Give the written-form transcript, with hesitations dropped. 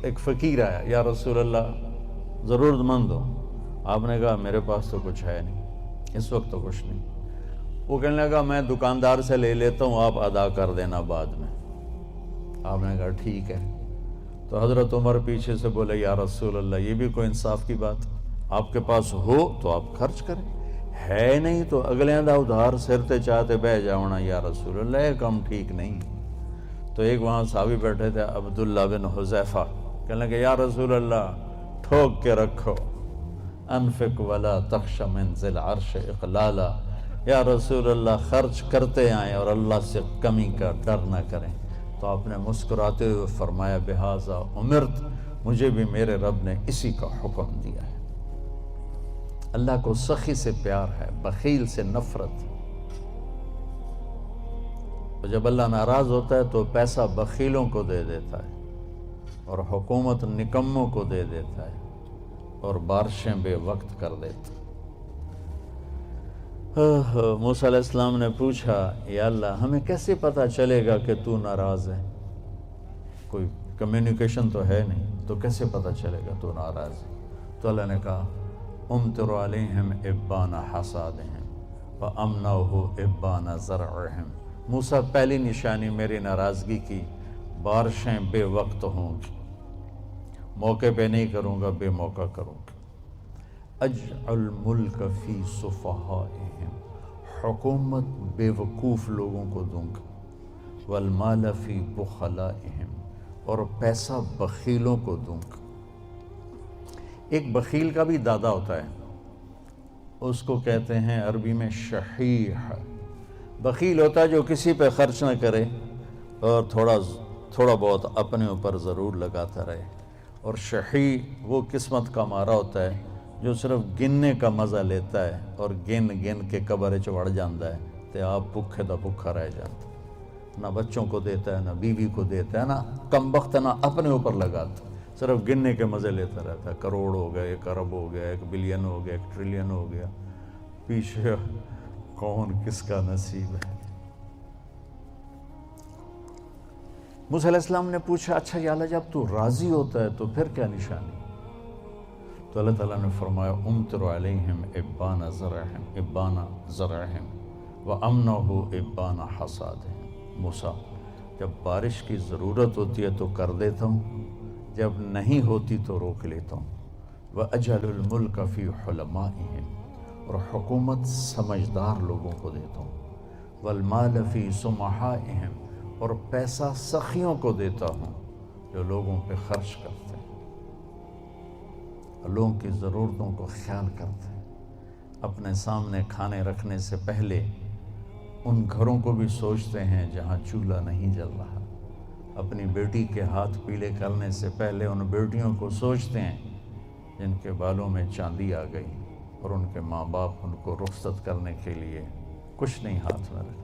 ایک فقیر آیا، یا رسول اللہ ضرورت مند ہو. آپ نے کہا میرے پاس تو کچھ ہے نہیں، اس وقت تو کچھ نہیں. وہ کہنے لگا میں دکاندار سے لے لیتا ہوں، آپ ادا کر دینا بعد میں. آپ نے کہا ٹھیک ہے. تو حضرت عمر پیچھے سے بولے یا رسول اللہ یہ بھی کوئی انصاف کی بات، آپ کے پاس ہو تو آپ خرچ کریں، ہے نہیں تو اگلے دا ادھار سرتے چاہتے بہ جاؤنا یا رسول اللہ، یہ کام ٹھیک نہیں. تو ایک وہاں صحابی بیٹھے تھے عبداللہ بن حذیفہ، کہنے لگے یا رسول اللہ ٹھوک کے رکھو، انفق ولا تخش من ذی العرش اقلالا، یا رسول اللہ خرچ کرتے آئیں اور اللہ سے کمی کا ڈر نہ کریں. تو آپ نے مسکراتے ہوئے فرمایا بہذا امرت، مجھے بھی میرے رب نے اسی کا حکم دیا ہے. اللہ کو سخی سے پیار ہے، بخیل سے نفرت. اور جب اللہ ناراض ہوتا ہے تو پیسہ بخیلوں کو دے دیتا ہے اور حکومت نکموں کو دے دیتا ہے اور بارشیں بے وقت کر دیتا. موسیٰ علیہ السلام نے پوچھا یا اللہ ہمیں کیسے پتہ چلے گا کہ تو ناراض ہے؟ کوئی کمیونیکیشن تو ہے نہیں، تو کیسے پتہ چلے گا تو ناراض ہے؟ تو اللہ نے کہا امطر علیہم ابان حصادہم وامنعہ ابان زرعہم. موسیٰ پہلی نشانی میری ناراضگی کی، بارشیں بے وقت ہوں گی، موقع پہ نہیں کروں گا، بے موقع کروں گا. اجعل ملک فی صفحائہم، حکومت بے وقوف لوگوں کو دوں گا. والمال فی بخلائہم، اور پیسہ بخیلوں کو دوں گا. ایک بخیل کا بھی دادا ہوتا ہے، اس کو کہتے ہیں عربی میں شحیح. بخیل ہوتا ہے جو کسی پہ خرچ نہ کرے اور تھوڑا بہت اپنے اوپر ضرور لگاتا رہے. اور شحیح وہ قسمت کا مارا ہوتا ہے جو صرف گننے کا مزہ لیتا ہے اور گن گن کے قبر چڑھ جاتا ہے تے آپ بھوکے دا بھوکا رہ جاتا. نہ بچوں کو دیتا ہے، نہ بیوی کو دیتا ہے، نہ کم وقت نہ اپنے اوپر لگاتا، صرف گننے کے مزے لیتا رہتا ہے. کروڑ ہو گیا، 1 ارب ہو گیا، 1 بلین ہو گیا، 1 ٹریلین ہو گیا، پیچھے کون کس کا نصیب ہے. موسیٰ علیہ السلام نے پوچھا اچھا یا اللہ جب تو راضی ہوتا ہے تو پھر کیا نشانی؟ تو اللہ تعالیٰ نے فرمایا امطر علیہم ابان زرعہم وامنعہ ابان حصادہم. موسیٰ جب بارش کی ضرورت ہوتی ہے تو کر دیتا ہوں، جب نہیں ہوتی تو روک لیتا ہوں. وَأَجَلُ الْمُلْكَ فِي حُلَمَائِهِمْ، اور حکومت سمجھدار لوگوں کو دیتا ہوں. وَالْمَالَ فِي سُمَحَائِهِمْ، اور پیسہ سخیوں کو دیتا ہوں جو لوگوں پہ خرچ کرتے ہیں، لوگوں کی ضرورتوں کو خیال کرتے ہیں. اپنے سامنے کھانے رکھنے سے پہلے ان گھروں کو بھی سوچتے ہیں جہاں چولہا نہیں جل رہا. اپنی بیٹی کے ہاتھ پیلے کرنے سے پہلے ان بیٹیوں کو سوچتے ہیں جن کے بالوں میں چاندی آ گئی اور ان کے ماں باپ ان کو رخصت کرنے کے لیے کچھ نہیں ہاتھ میں رکھتے.